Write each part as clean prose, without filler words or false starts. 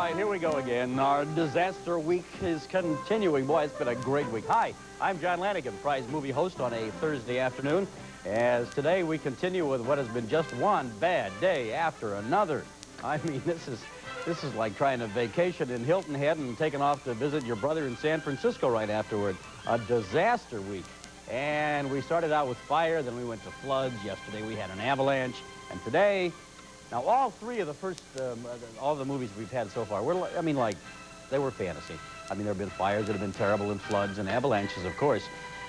right, here we go again. Our disaster week is continuing. Boy, it's been a great week. Hi, I'm John Lanigan, prize movie host on a Thursday afternoon. As today we continue with what has been just one bad day after another. I mean, this is like trying to vacation in Hilton Head and taking off to visit your brother in San Francisco right afterward. A disaster week. And we started out with fire, then we went to floods. Yesterday we had an avalanche. And today, now all three of the first, all the movies we've had so far, they were fantasy. I mean, there have been fires that have been terrible and floods and avalanches, of course.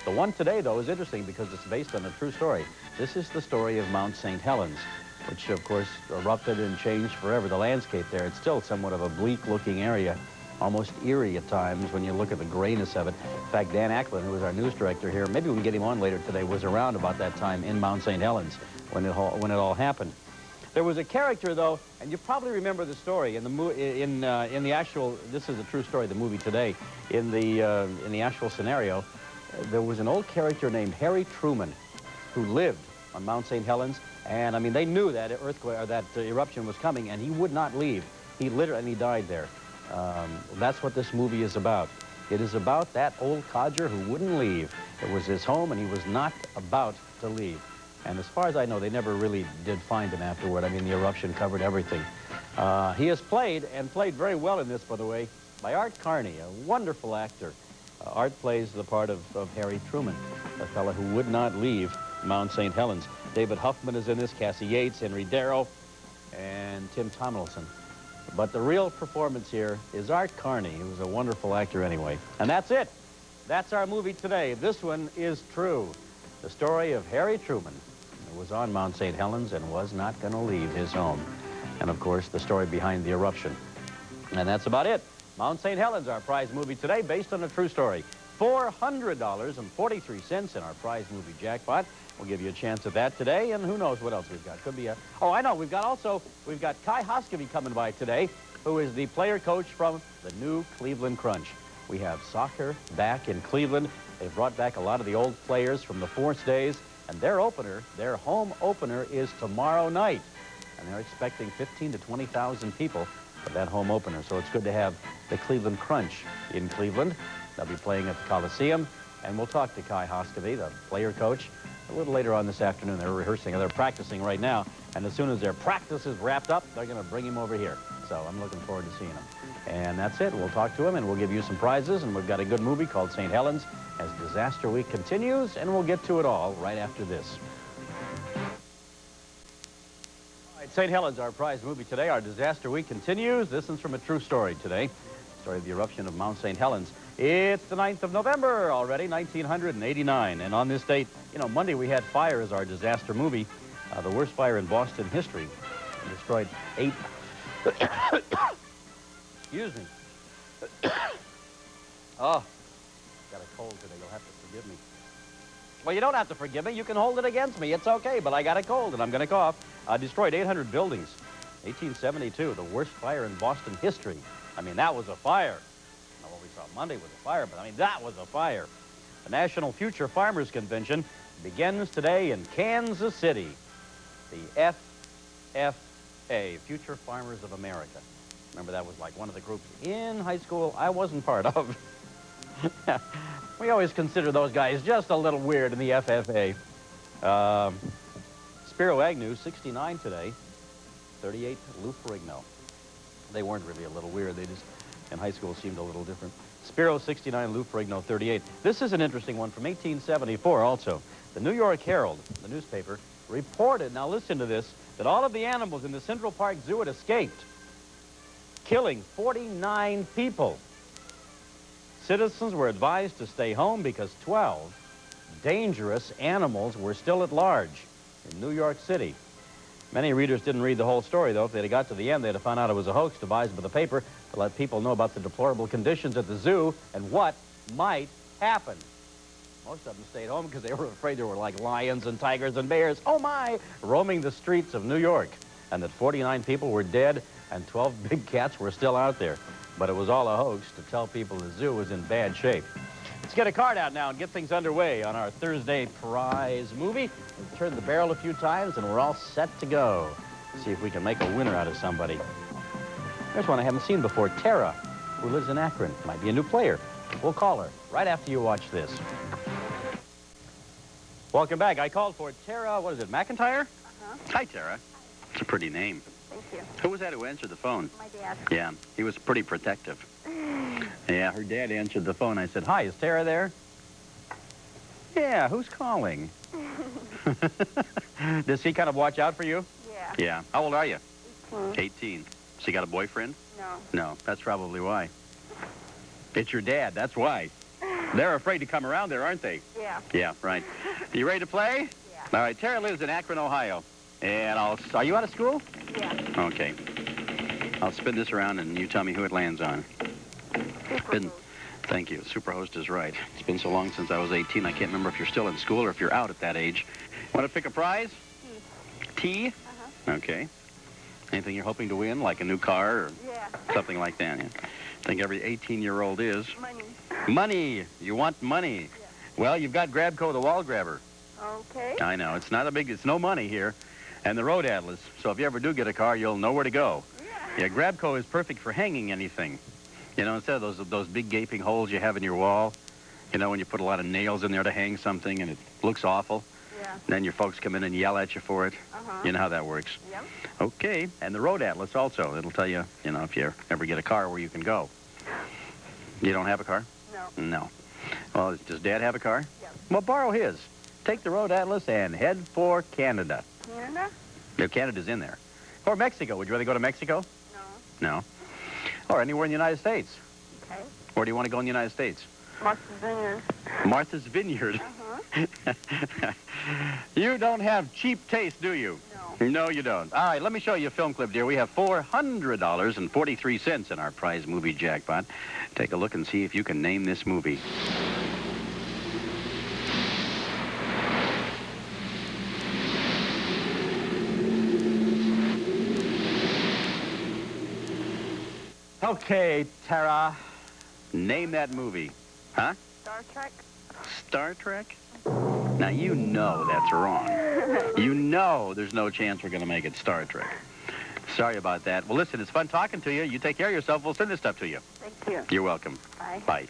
The one today, though, is interesting because it's based on a true story. This is the story of Mount St. Helens, which, of course, erupted and changed forever. The landscape there, it's still somewhat of a bleak-looking area, almost eerie at times when you look at the grayness of it. In fact, Dan Ackland, who was our news director here, maybe we can get him on later today, was around about that time in Mount St. Helens when it all happened. There was a character, though, and you probably remember the story in the actual. This is a true story. The movie today, in the actual scenario, there was an old character named Harry Truman, who lived on Mount St. Helens, and I mean they knew that earthquake or that eruption was coming, and he would not leave. He died there. That's what this movie is about. It is about that old codger who wouldn't leave. It was his home, and he was not about to leave. And as far as I know, they never really did find him afterward. I mean, the eruption covered everything. He is played, and played very well in this, by the way, by Art Carney, a wonderful actor. Art plays the part of Harry Truman, a fellow who would not leave Mount St. Helens. David Huffman is in this, Cassie Yates, Henry Darrow, and Tim Tomlinson. But the real performance here is Art Carney, who's a wonderful actor anyway. And that's it. That's our movie today. This one is true. The story of Harry Truman, who was on Mount St. Helens and was not going to leave his home. And, of course, the story behind the eruption. And that's about it. Mount St. Helens, our prize movie today, based on a true story. $400.43 in our prize movie jackpot. We'll give you a chance at that today, and who knows what else we've got. Could be a... Oh, I know. We've got Kai Haaskivi coming by today, who is the player coach from the new Cleveland Crunch. We have soccer back in Cleveland. They've brought back a lot of the old players from the Force days, and their home opener is tomorrow night. And they're expecting 15,000 to 20,000 people for that home opener. So it's good to have the Cleveland Crunch in Cleveland. They'll be playing at the Coliseum, and we'll talk to Kai Haaskivi, the player coach, a little later on this afternoon. They're rehearsing, they're practicing right now, and as soon as their practice is wrapped up, they're going to bring him over here. So I'm looking forward to seeing him. And that's it. We'll talk to him, and we'll give you some prizes, and we've got a good movie called St. Helens as Disaster Week continues, and we'll get to it all right after this. St. Helens, our prize movie today. Our Disaster Week continues. This is from a true story today. Story of the eruption of Mount St. Helens. It's the 9th of November already, 1989. And on this date, you know, Monday we had fire as our disaster movie. The worst fire in Boston history. It destroyed 8... Excuse me. Oh, got a cold today. You'll have to forgive me. Well, you don't have to forgive me. You can hold it against me. It's okay, but I got a cold, and I'm going to cough. Destroyed 800 buildings. 1872, the worst fire in Boston history. I mean, that was a fire. Now, what we saw Monday was a fire, but I mean, that was a fire. The National Future Farmers Convention begins today in Kansas City. The FFA, Future Farmers of America. Remember, that was like one of the groups in high school I wasn't part of. We always consider those guys just a little weird in the FFA. Spiro Agnew, 69 today. 38, Lou Ferrigno. They weren't really a little weird. They just, in high school, seemed a little different. Spiro, 69, Lou Ferrigno, 38. This is an interesting one from 1874 also. The New York Herald, the newspaper, reported, now listen to this, that all of the animals in the Central Park Zoo had escaped, killing 49 people. Citizens were advised to stay home because 12 dangerous animals were still at large in New York City. Many readers didn't read the whole story, though. If they'd have got to the end, they'd have found out it was a hoax devised by the paper to let people know about the deplorable conditions at the zoo and what might happen. Most of them stayed home because they were afraid there were like lions and tigers and bears, oh my, roaming the streets of New York, and that 49 people were dead and 12 big cats were still out there. But it was all a hoax to tell people the zoo was in bad shape. Let's get a card out now and get things underway on our Thursday prize movie. We've turned the barrel a few times and we're all set to go. See if we can make a winner out of somebody. There's one I haven't seen before, Tara, who lives in Akron. Might be a new player. We'll call her right after you watch this. Welcome back. I called for Tara, what is it, McIntyre? Uh-huh. Hi, Tara. It's a pretty name. Thank you. Who was that who answered the phone? My dad. Yeah, he was pretty protective. Yeah, her dad answered the phone. I said, hi, is Tara there? Yeah, who's calling? Does he kind of watch out for you? Yeah. Yeah. How old are you? 18. 18. She got a boyfriend? No. No, that's probably why. It's your dad, that's why. They're afraid to come around there, aren't they? Yeah. Yeah, right. You ready to play? Yeah. All right, Tara lives in Akron, Ohio. And are you out of school? Yeah. Okay. I'll spin this around and you tell me who it lands on. Thank you. Superhost is right. It's been so long since I was 18, I can't remember if you're still in school or if you're out at that age. Want to pick a prize? Tea. Uh-huh. Okay. Anything you're hoping to win, like a new car or something like that? Yeah. I think every 18-year-old is. Money. Money. You want money. Yeah. Well, you've got Grabco, the wall grabber. Okay. I know. It's not a big, it's no money here. And the road atlas. So if you ever do get a car, you'll know where to go. Yeah. Yeah, Grabco is perfect for hanging anything. You know, instead of those big gaping holes you have in your wall, you know, when you put a lot of nails in there to hang something and it looks awful. Yeah. Then your folks come in and yell at you for it. Uh-huh. You know how that works. Yep. Okay. And the road atlas also. It'll tell you, you know, if you ever get a car where you can go. You don't have a car? No. No. Well, does Dad have a car? Yep. Well, borrow his. Take the road atlas and head for Canada. Canada? No, Canada's in there. Or Mexico. Would you rather go to Mexico? No. No. Or anywhere in the United States. Okay. Where do you want to go in the United States? Martha's Vineyard. Martha's Vineyard. Uh-huh. You don't have cheap taste, do you? No. No, you don't. All right, let me show you a film clip, dear. We have $400.43 in our prize movie jackpot. Take a look and see if you can name this movie. Okay, Tara. Name that movie. Huh? Star Trek. Star Trek? Now, you know that's wrong. You know there's no chance we're going to make it Star Trek. Sorry about that. Well, listen, it's fun talking to you. You take care of yourself. We'll send this stuff to you. Thank you. You're welcome. Bye. Bye.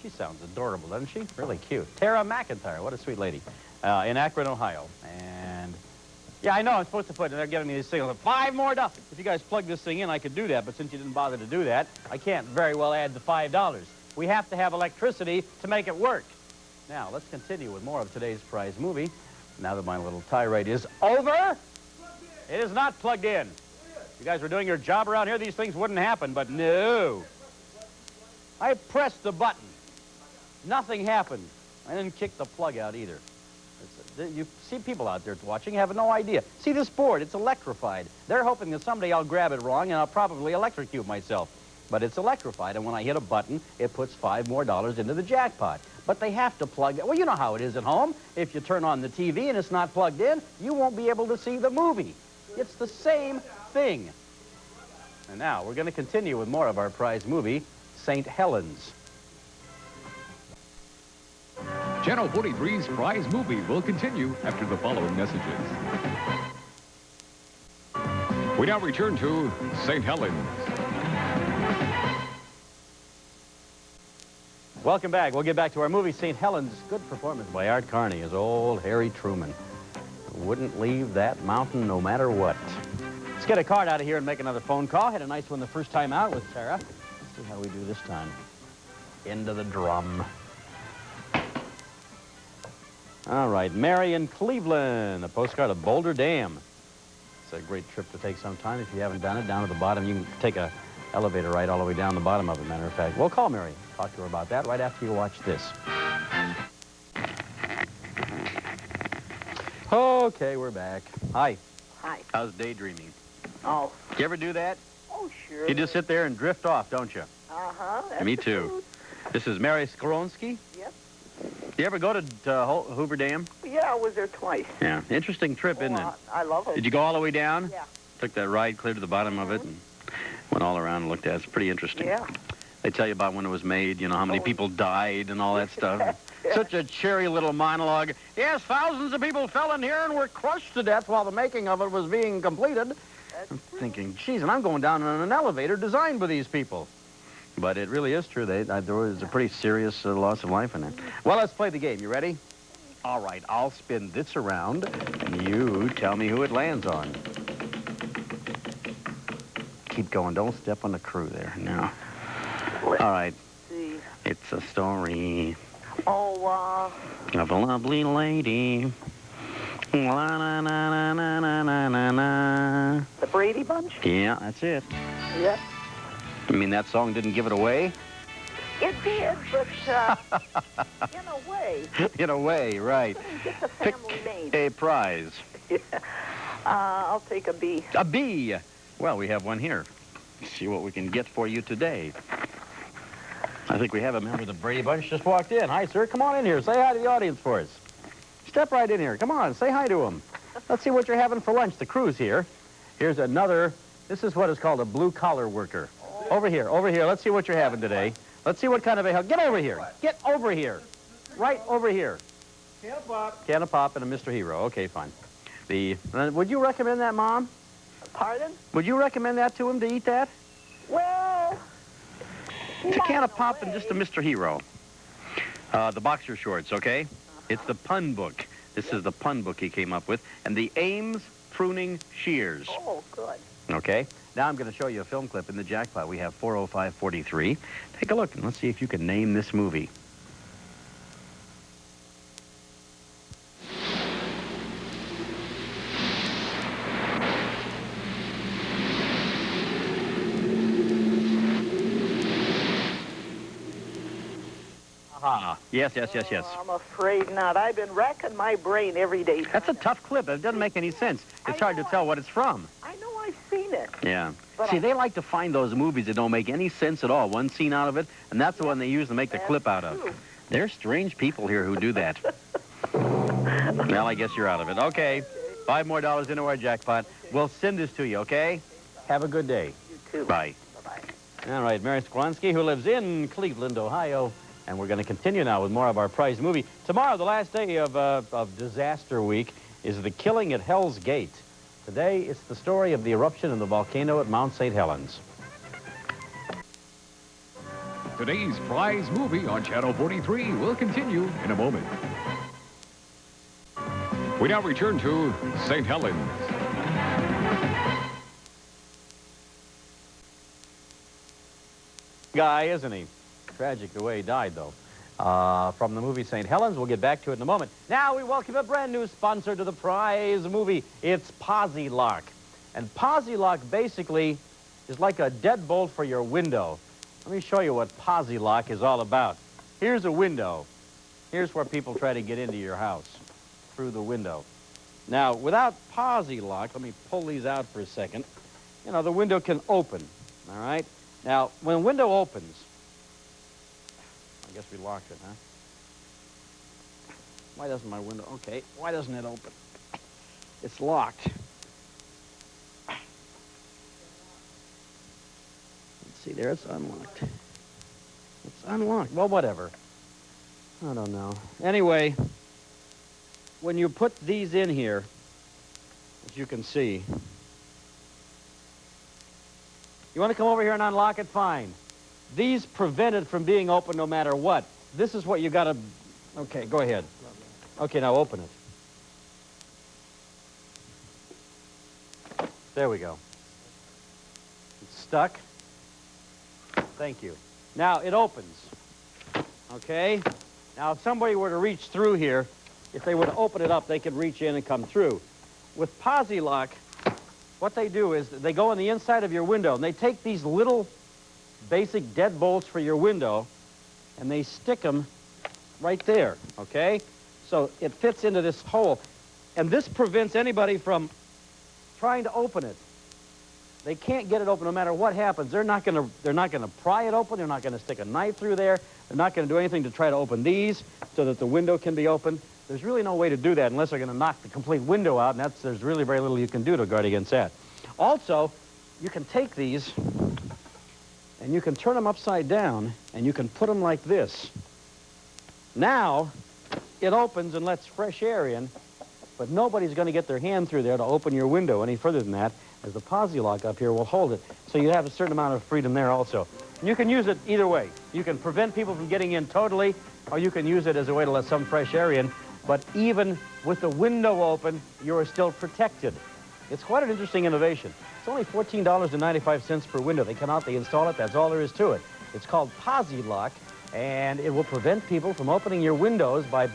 She sounds adorable, doesn't she? Really cute. Tara McIntyre. What a sweet lady. In Akron, Ohio. And, yeah, I know I'm supposed to put, they're giving me these signals. $5 more. If you guys plug this thing in, I could do that. But since you didn't bother to do that, I can't very well add the $5. We have to have electricity to make it work. Now, let's continue with more of today's prize movie. Now that my little tirade is over, it is not plugged in. You guys were doing your job around here, these things wouldn't happen, but no. I pressed the button. Nothing happened. I didn't kick the plug out either. You see people out there watching have no idea. See this board, it's electrified. They're hoping that someday I'll grab it wrong and I'll probably electrocute myself. But it's electrified, and when I hit a button, it puts $5 more into the jackpot. But they have to plug it. Well, you know how it is at home. If you turn on the TV and it's not plugged in, you won't be able to see the movie. It's the same thing. And now, we're going to continue with more of our prize movie, St. Helens. Channel 43's prize movie will continue after the following messages. We now return to St. Helens. Welcome back. We'll get back to our movie, St. Helens. Good performance by Art Carney as old Harry Truman. Wouldn't leave that mountain no matter what. Let's get a card out of here and make another phone call. Had a nice one the first time out with Tara. Let's see how we do this time. Into the drum. All right, Mary in Cleveland. A postcard of Boulder Dam. It's a great trip to take sometime. If you haven't done it, down at the bottom, you can take a elevator ride all the way down the bottom of it, matter of fact. We'll call Mary. Talk to her about that right after you watch this. Okay, we're back. Hi. Hi. How's daydreaming? Oh. You ever do that? Oh, sure. You just sit there and drift off, don't you? Uh-huh. Me too. This is Mary Skoronsky. Yep. You ever go to Hoover Dam? Yeah, I was there twice. Yeah. Interesting trip, isn't it? I love it. Did you go all the way down? Yeah. Took that ride clear to the bottom of it and went all around and looked at it. It's pretty interesting. Yeah. They tell you about when it was made, you know, how many people died and all that stuff. Such a cheery little monologue. Yes, thousands of people fell in here and were crushed to death while the making of it was being completed. That's I'm true. thinking, geez, and I'm going down on an elevator designed by these people. But it really is true. There was a pretty serious loss of life in it. Well, let's play the game. You ready? All right, I'll spin this around, and you tell me who it lands on. Keep going. Don't step on the crew there. No. All right. See. It's a story Oh, of a lovely lady. La, na, na, na, na, na, na, na. the Brady Bunch? Yeah, that's it. Yep. I mean, that song didn't give it away? It did, but in a way. In a way, right. Get the Pick family name. a prize. Yeah. I'll take a B. A B. Well, we have one here. See what we can get for you today. I think we have a member of the Brady Bunch just walked in. Hi, sir. Come on in here. Say hi to the audience for us. Step right in here. Come on. Say hi to them. Let's see what you're having for lunch. The crew's here. Here's another. This is what is called a blue-collar worker. Over here. Over here. Let's see what you're having today. Let's see what kind of a... Get over here. Get over here. Right over here. Can of pop. Can of pop and a Mr. Hero. Okay, fine. Would you recommend that, Mom? Pardon? Would you recommend that to him to eat that? Well, It's a can of in pop and way. just a Mr. Hero. The boxer shorts, okay? It's the pun book. This is the pun book he came up with. And the Ames Pruning Shears. Oh, good. Okay? Now I'm going to show you a film clip in the jackpot. We have 40543. Take a look and let's see if you can name this movie. Aha. Yes, yes, yes, yes. Oh, I'm afraid not. I've been racking my brain every day. That's a tough clip. It doesn't make any sense. It's hard to tell what it's from. I know I've seen it. Yeah. But See, they like to find those movies that don't make any sense at all. One scene out of it, and that's the one they use to make the That's clip out of. true. There's strange people here who do that. Well, I guess you're out of it. Okay. $5 more into our jackpot. We'll send this to you, okay? Have a good day. You too. Bye. Bye-bye. All right, Mary Sklansky, who lives in Cleveland, Ohio. And we're going to continue now with more of our prize movie. Tomorrow, the last day of Disaster Week, is The Killing at Hell's Gate. Today, it's the story of the eruption of the volcano at Mount St. Helens. Today's prize movie on Channel 43 will continue in a moment. We now return to St. Helens. Guy, isn't he? Tragic the way he died, though. From the movie St. Helens. We'll get back to it in a moment. Now we welcome a brand new sponsor to the prize movie. It's Posi Lock. And Posi Lock basically is like a deadbolt for your window. Let me show you what Posi Lock is all about. Here's a window. Here's where people try to get into your house, through the window. Now, without Posi Lock, let me pull these out for a second. You know, the window can open, all right? Now, when a window opens, I guess we locked it, huh? Why doesn't my window... Okay, why doesn't it open? It's locked. Let's see there, it's unlocked. It's unlocked. Well, whatever. I don't know. Anyway, when you put these in here, as you can see... You want to come over here and unlock it? Fine. These prevent it from being open no matter what. This is what you got to... Okay, go ahead. Okay, now open it. There we go. It's stuck. Thank you. Now it opens. Okay? Now if somebody were to reach through here, if they were to open it up, they could reach in and come through. With Posi Lock, what they do is they go on the inside of your window, and they take these little basic deadbolts for your window, and they stick them right there, okay? So it fits into this hole, and this prevents anybody from trying to open it. They can't get it open no matter what happens. They're not going to pry it open. They're not going to stick a knife through there. They're not going to do anything to try to open these so that the window can be opened. There's really no way to do that unless they're going to knock the complete window out, and there's really very little you can do to guard against that. Also, you can take these and you can turn them upside down and you can put them like this. Now, it opens and lets fresh air in, but nobody's going to get their hand through there to open your window any further than that, as the posi lock up here will hold it. So you have a certain amount of freedom there also. You can use it either way. You can prevent people from getting in totally, or you can use it as a way to let some fresh air in. But even with the window open, you are still protected. It's quite an interesting innovation. It's only $14.95 per window. They come out, they install it, that's all there is to it. It's called posi lock, and it will prevent people from opening your windows by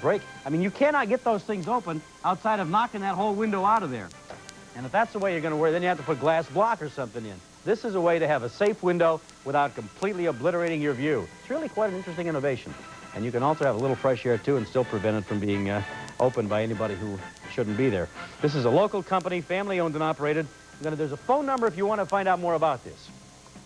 I mean, you cannot get those things open outside of knocking that whole window out of there. And if that's the way you're going to wear it, then you have to put glass block or something in. This is a way to have a safe window without completely obliterating your view. It's really quite an interesting innovation. And you can also have a little fresh air, too, and still prevent it from being opened by anybody who shouldn't be there. This is a local company, family-owned and operated. There's a phone number if you want to find out more about this.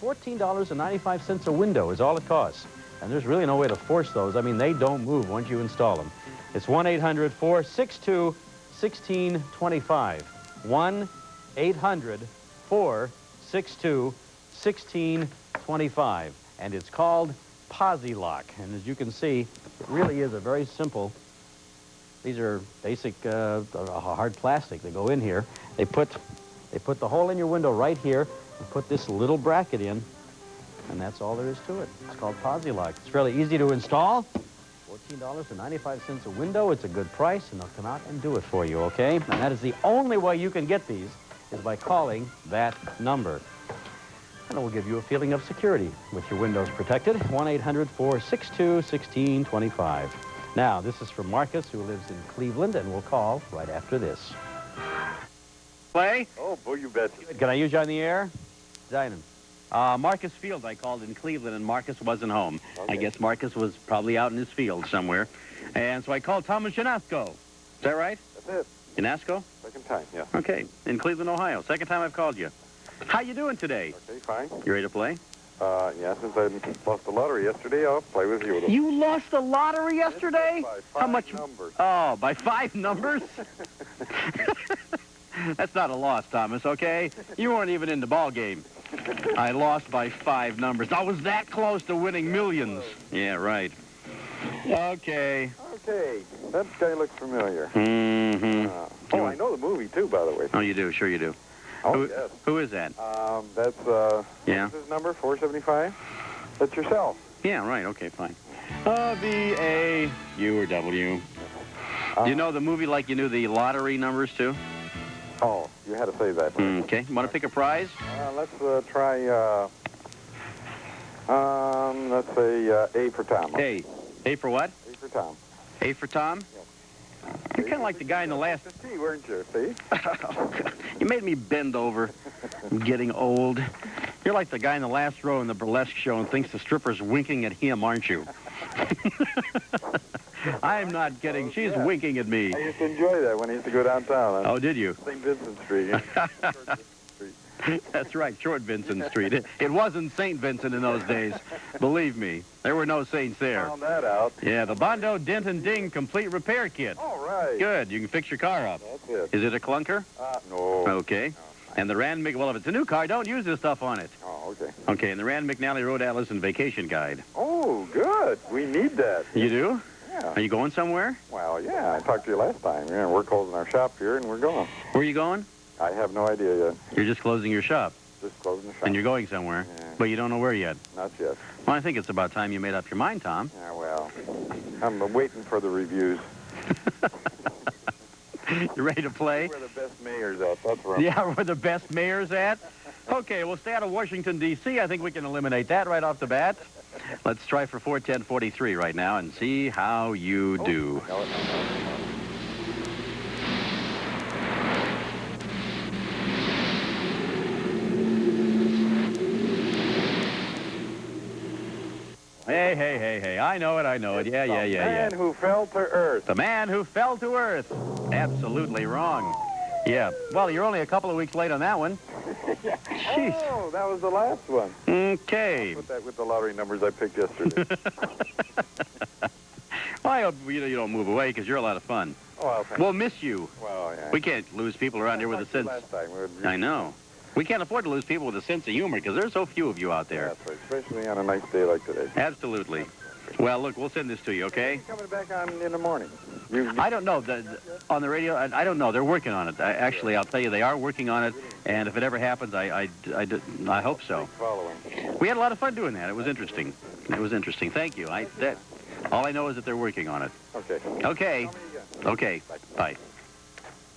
$14.95 a window is all it costs. And there's really no way to force those. I mean, they don't move once you install them. It's 1-800-462-1625. 1-800-462-1625. And it's called posi lock. And as you can see, it really is a very simple. These are basic hard plastic. They go in here. They put the hole in your window right here and put this little bracket in, and that's all there is to it. It's called posi lock. It's fairly easy to install. $14.95 a window. It's a good price, and they'll come out and do it for you, okay? And that is the only way you can get these is by calling that number. And it will give you a feeling of security with your windows protected. 1-800-462-1625. Now, this is from Marcus, who lives in Cleveland, and we'll call right after this. Play? Oh, boy, you bet. Can I use you on the air? Diamond. Marcus Field, I called in Cleveland, and Marcus wasn't home. Okay. I guess Marcus was probably out in his field somewhere. And so I called Thomas Janasco. Is that right? That's it. Janasco? Second time, yeah. Okay, in Cleveland, Ohio. Second time I've called you. How you doing today? Okay, fine. You ready to play? Yeah, since I lost the lottery yesterday, I'll play with you. You lost the lottery yesterday? By 5 How much? Numbers. Oh, by 5 numbers? That's not a loss, Thomas, okay? You weren't even in the ball game. I lost by 5 numbers. I was that close to winning millions. Yeah, right. Okay. Okay. That guy looks familiar. Mm-hmm. I know the movie, too, by the way. Oh, you do? Sure you do. Oh, yes. Who is that? That's, yeah. What's his number, 475? That's yourself. Yeah, right. Okay, fine. V-A-U or W. Do you know the movie like you knew the lottery numbers, too? Oh, you had to say that. Okay. You want to pick a prize? Let's try, let's say A for Tom. A. A for what? A for Tom. A for Tom? Yes. You're kind of like the guy in the last... See, weren't you? See? You made me bend over. I'm getting old. You're like the guy in the last row in the burlesque show and thinks the stripper's winking at him, aren't you? I'm not kidding. She's winking at me. I used to enjoy that when I used to go downtown. Oh, did you? St. Vincent Street. That's right, Short Vincent Street. It wasn't St. Vincent in those days. Believe me, there were no saints there. Found that out. Yeah, the Bondo Dent and Ding Complete Repair Kit. All right. Good, you can fix your car up. That's it. Is it a clunker? No. Okay. And the Rand well, if it's a new car, don't use this stuff on it. Oh, okay. Okay, and the Rand McNally Road Atlas and Vacation Guide. Oh, good. We need that. You do? Yeah. Are you going somewhere? Well, yeah, I talked to you last time. Yeah, we're closing our shop here, and we're going. Where are you going? I have no idea yet. You're just closing your shop. Just closing the shop. And you're going somewhere. Yeah. But you don't know where yet. Not yet. Well, I think it's about time you made up your mind, Tom. Yeah, well, I'm waiting for the reviews. You ready to play? Where the best mayor's at, that's right. Yeah, where the best mayor's at? Okay, we'll stay out of Washington, D.C. I think we can eliminate that right off the bat. Let's try for 410-43 right now and see how you do. No. Hey. I know it. Yeah. The man who fell to earth. The man who fell to earth. Absolutely wrong. Yeah. Well, you're only a couple of weeks late on that one. Jeez. Oh, that was the last one. Okay. I'll put that with the lottery numbers I picked yesterday. Well, I hope you don't move away because you're a lot of fun. Oh, well, We'll miss you. Well, yeah. We can't lose people around here with a sense. Last time. I know. We can't afford to lose people with a sense of humor because there's so few of you out there. That's right, especially on a nice day like today. Absolutely. Well, look, we'll send this to you, okay? Coming back on in the morning. I don't know. On the radio, I don't know. They're working on it. Actually, I'll tell you, they are working on it. And if it ever happens, I hope so. Following. We had a lot of fun doing that. It was interesting. It was interesting. Thank you. All I know is that they're working on it. Okay. Okay. Okay. Bye.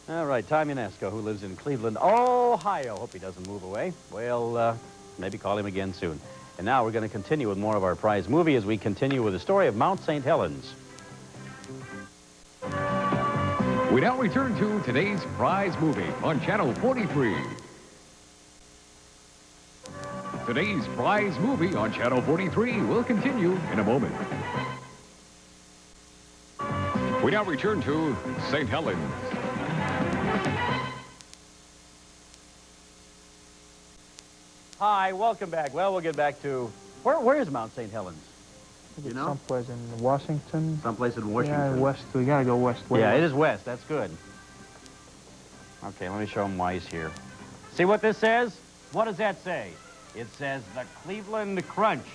All right, Tom Ionesco, who lives in Cleveland, Ohio. Hope he doesn't move away. Well, maybe call him again soon. And now we're going to continue with more of our prize movie as we continue with the story of Mount St. Helens. We now return to today's prize movie on Channel 43. Today's prize movie on Channel 43 will continue in a moment. We now return to St. Helens. Hi, welcome back. Well, we'll get back to... Where is Mount St. Helens? You know? Someplace in Washington. Someplace in Washington. Yeah, west. We gotta go west. Yeah, it is west. That's good. Okay, let me show him why he's here. See what this says? What does that say? It says the Cleveland Crunch,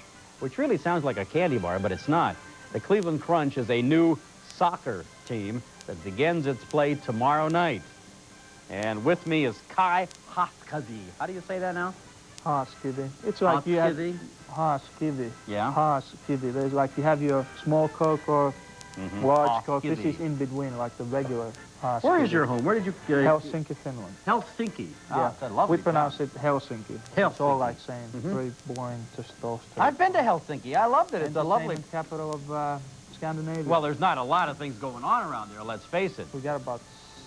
which really sounds like a candy bar, but it's not. The Cleveland Crunch is a new soccer team that begins its play tomorrow night. And with me is Kai Haaskivi. How do you say that now? Haaskivi. It's like you have Haaskivi. Yeah. Haaskivi. There's like you have your small Coke or large Coke. This Haaskivi. is in between, like the regular Haaskivi. Where is your home? Where did you... Helsinki, Finland. Helsinki. Yeah. That's a lovely We pronounce it Helsinki. It's all like saying. Very boring, just those two. I've been to Helsinki. I loved it. It's a lovely... Entertainment capital of Scandinavia. Well, there's not a lot of things going on around there, let's face it. We got about,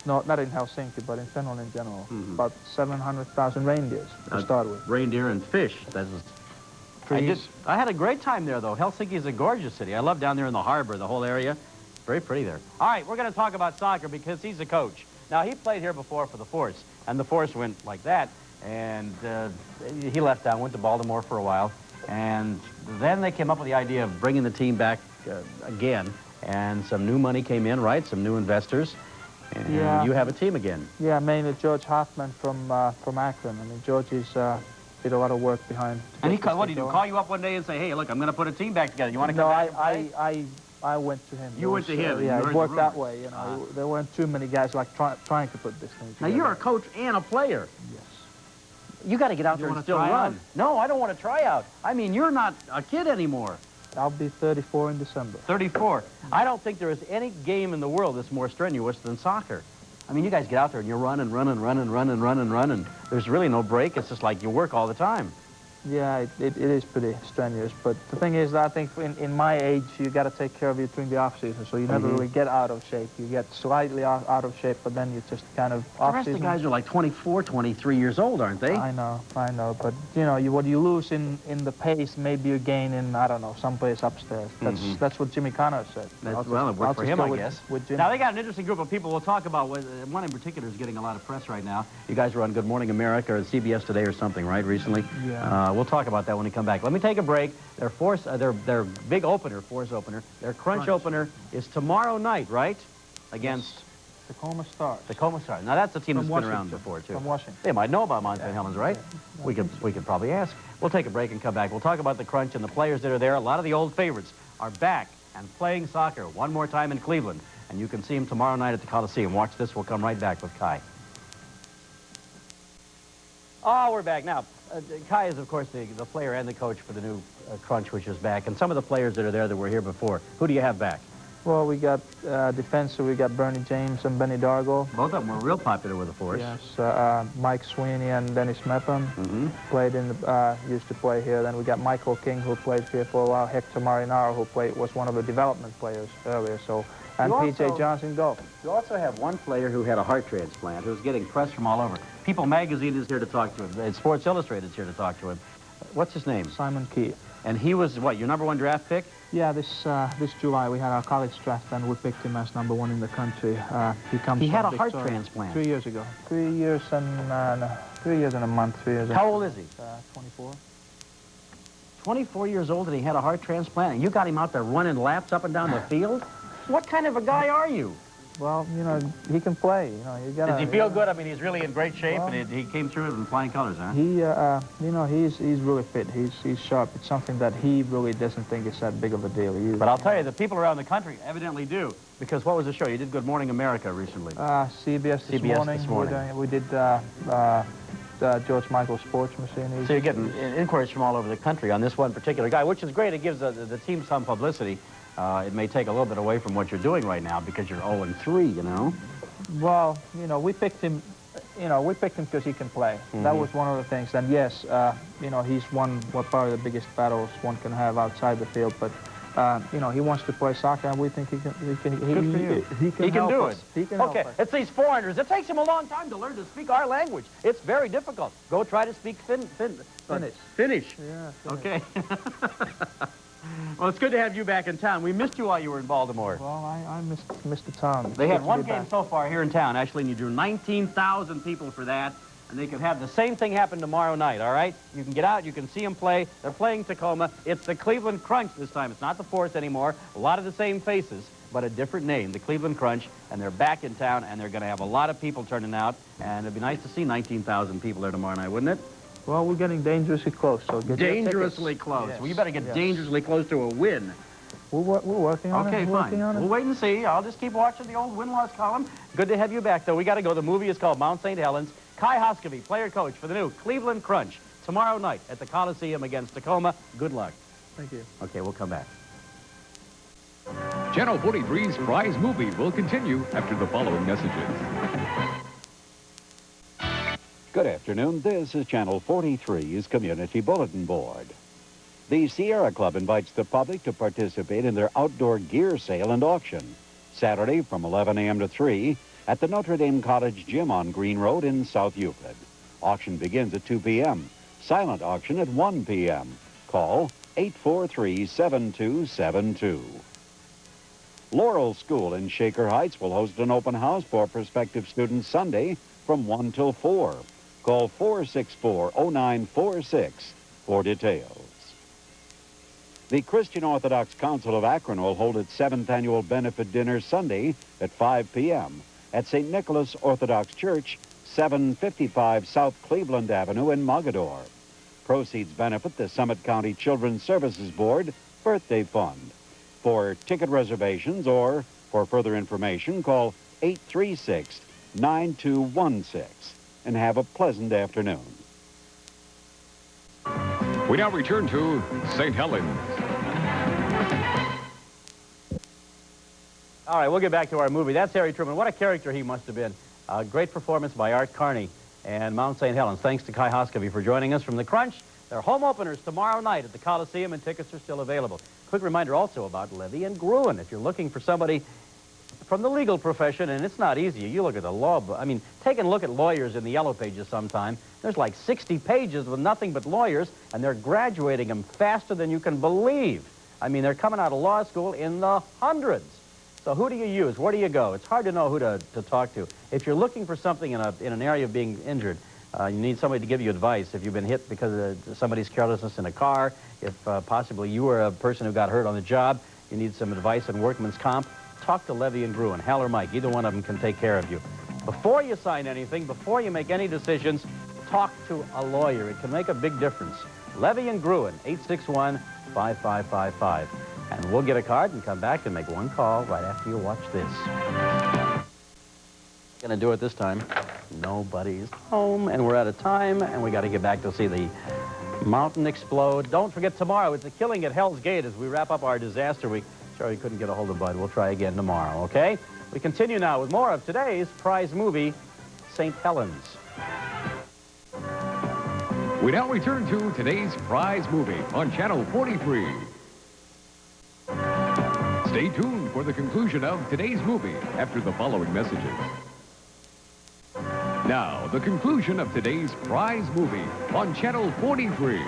no, not in Helsinki, but in Finland in general, about 700,000 reindeers to start with. Reindeer and fish. I had a great time there, though. Helsinki is a gorgeous city. I love down there in the harbor, the whole area. Very pretty there. All right, we're going to talk about soccer because he's a coach. Now, he played here before for the Force, and the Force went like that, and he left town, went to Baltimore for a while, and then they came up with the idea of bringing the team back again, and some new money came in, right? Some new investors, and you have a team again. Yeah, mainly George Hoffman from Akron. I mean, George is did a lot of work behind. And what did he do? Call you up one day and say, "Hey, look, I'm going to put a team back together. You want to come back?" No, I went to him. You went to him. Yeah, it worked that way. You know, there weren't too many guys like trying to put this thing together. Now you're a coach and a player. Yes. You got to get out there and still run. No, I don't want to try out. I mean, you're not a kid anymore. I'll be 34 in December. 34. I don't think there is any game in the world that's more strenuous than soccer. I mean, you guys get out there and you're running. There's really no break. It's just like you work all the time. Yeah, it is pretty strenuous. But the thing is, I think in my age, you got to take care of you during the off-season. So you never really get out of shape. You get slightly out of shape, but then you just kind of off-season. The rest of the guys are like 24, 23 years old, aren't they? I know. But, you know, what you lose in the pace, maybe you gain in, I don't know, someplace upstairs. That's what Jimmy Connor said. Well, it worked for him, I guess. With Jimmy. Now, they got an interesting group of people we'll talk about. One in particular is getting a lot of press right now. You guys were on Good Morning America or CBS Today or something, right, recently? Yeah. We'll talk about that when we come back. Let me take a break. Their big opener, Force opener, their Crunch opener is tomorrow night, right? Against Tacoma Stars. Tacoma Stars. Now that's a team that's been around before too. From Washington. They might know about Mount St. Helens, right? Yeah. We could probably ask. We'll take a break and come back. We'll talk about the Crunch and the players that are there. A lot of the old favorites are back and playing soccer one more time in Cleveland, and you can see them tomorrow night at the Coliseum. Watch this. We'll come right back with Kai. Oh, we're back now. Kai is, of course, the player and the coach for the new Crunch, which is back. And some of the players that are there that were here before, who do you have back? Well, we got defensive. We got Bernie James and Benny Dargo. Both of them were real popular with the Force. Yes, Mike Sweeney and Dennis Mepham played used to play here. Then we got Michael King, who played here for a while. Hector Marinaro, who was one of the development players earlier. So, and P.J. Johnson Golf. You also have one player who had a heart transplant, who's getting press from all over. People Magazine is here to talk to him. Sports Illustrated is here to talk to him. What's his name? Simon Keith. And he was, what, your #1 draft pick? Yeah, this July we had our college draft, and we picked him as #1 in the country. He had a heart transplant 3 years ago. 3 years and 3 years and a month. 3 years. How old is he? 24. 24 years old, and he had a heart transplant, and you got him out there running laps up and down the field? What kind of a guy are you? Well, you know, he can play. You know, you gotta. Does he feel good? I mean, he's really in great shape, and he came through it in flying colors, huh? He, you know, he's really fit. He's sharp. It's something that he really doesn't think is that big of a deal. But I'll tell you, the people around the country evidently do. Because what was the show? You did Good Morning America recently. CBS this morning. We did George Michael Sports Machine. So you're getting inquiries from all over the country on this one particular guy, which is great. It gives the team some publicity. It may take a little bit away from what you're doing right now because you're 0-3, you know? Well, you know, we picked him because he can play. That was one of the things. And yes, you know, he's won what probably the biggest battles one can have outside the field, but you know, he wants to play soccer, and we think he can Good for you. He can do it. He can help us. It's these foreigners. It takes him a long time to learn to speak our language. It's very difficult. Go try to speak Finnish. Yeah. Finnish. Okay. Well, it's good to have you back in town. We missed you while you were in Baltimore. Well, I missed the town. They had one game so far here in town, actually, and you drew 19,000 people for that. And they could have the same thing happen tomorrow night, all right? You can get out, you can see them play. They're playing Tacoma. It's the Cleveland Crunch this time. It's not the Force anymore. A lot of the same faces, but a different name, the Cleveland Crunch. And they're back in town, and they're going to have a lot of people turning out. And it'd be nice to see 19,000 people there tomorrow night, wouldn't it? Well, we're getting dangerously close, so get dangerously close. Yes. Well, you better get dangerously close to a win. We're working on it. Okay, fine. We'll wait and see. I'll just keep watching the old win-loss column. Good to have you back, though. We got to go. The movie is called Mount St. Helens. Kai Haaskivi, player-coach for the new Cleveland Crunch, tomorrow night at the Coliseum against Tacoma. Good luck. Thank you. Okay, we'll come back. Channel 43's prize movie will continue after the following messages. Good afternoon. This is Channel 43's Community Bulletin Board. The Sierra Club invites the public to participate in their outdoor gear sale and auction, Saturday from 11 a.m. to 3 at the Notre Dame Cottage Gym on Green Road in South Euclid. Auction begins at 2 p.m. Silent auction at 1 p.m. Call 843-7272. Laurel School in Shaker Heights will host an open house for prospective students Sunday from 1 till 4. Call 464-0946 for details. The Christian Orthodox Council of Akron will hold its 7th annual benefit dinner Sunday at 5 p.m. at St. Nicholas Orthodox Church, 755 South Cleveland Avenue in Mogador. Proceeds benefit the Summit County Children's Services Board Birthday Fund. For ticket reservations or for further information, call 836-9216 and have a pleasant afternoon. We now return to St. Helens. All right, we'll get back to our movie. That's Harry Truman. What a character he must have been. A great performance by Art Carney and Mount St. Helens. Thanks to Kai Haaskivi for joining us from the Crunch. Their home openers tomorrow night at the Coliseum, and tickets are still available. Quick reminder also about Levy and Gruen. If you're looking for somebody from the legal profession, and it's not easy. You look at the law book. I mean, take a look at lawyers in the yellow pages sometime. There's like 60 pages with nothing but lawyers, and they're graduating them faster than you can believe. I mean, they're coming out of law school in the hundreds. So who do you use? Where do you go? It's hard to know who to talk to. If you're looking for something in an area of being injured, you need somebody to give you advice. If you've been hit because of somebody's carelessness in a car, if possibly you were a person who got hurt on the job, you need some advice on workman's comp, talk to Levy and Gruen. Hal or Mike, either one of them can take care of you. Before you sign anything, before you make any decisions, talk to a lawyer. It can make a big difference. Levy and Gruen, 861-5555. And we'll get a card and come back and make one call right after you watch this. Gonna do it this time. Nobody's home, and we're out of time, and we got to get back to see the mountain explode. Don't forget tomorrow, it's a killing at Hell's Gate as we wrap up our disaster week. Sorry, we couldn't get a hold of Bud. We'll try again tomorrow, okay? We continue now with more of today's prize movie, St. Helens. We now return to today's prize movie on Channel 43. Stay tuned for the conclusion of today's movie after the following messages. Now, the conclusion of today's prize movie on Channel 43.